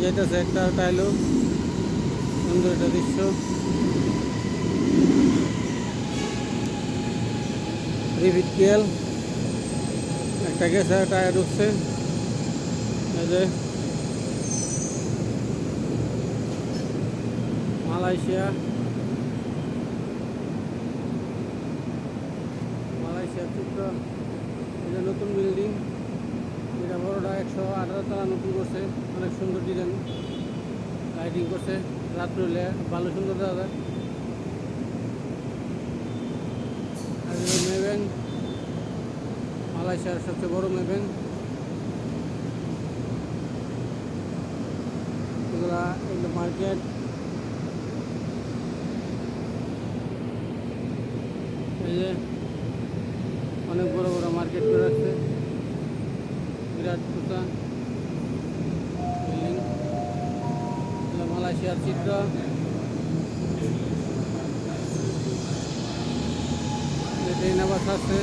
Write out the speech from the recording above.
যাইতেছে একটা টাইলো সুন্দর একটা দৃশ্য। রিভিট কেল একটা গেছে, টায়ার ঢুকছে। এই যে মালয়েশিয়ার চিত্র। এই যে নতুন বিল্ডিং, এটা বড়টা 118 তলা নতুন করছে, অনেক সুন্দর ডিজাইন, লাইটিং করছে। রাত্রে হলে ভালো সুন্দর দেখা যায়। আর মেবেন মালয়েশিয়ার সবচেয়ে বড় মেবেন, এগুলা এগুলো মার্কেট। এই যে অনেক বড় বড় মার্কেট করে রাখছে, বিরাট উঁচা বিল্ডিং। মালয়েশিয়ার চিত্র। ট্রেন আবার আছে।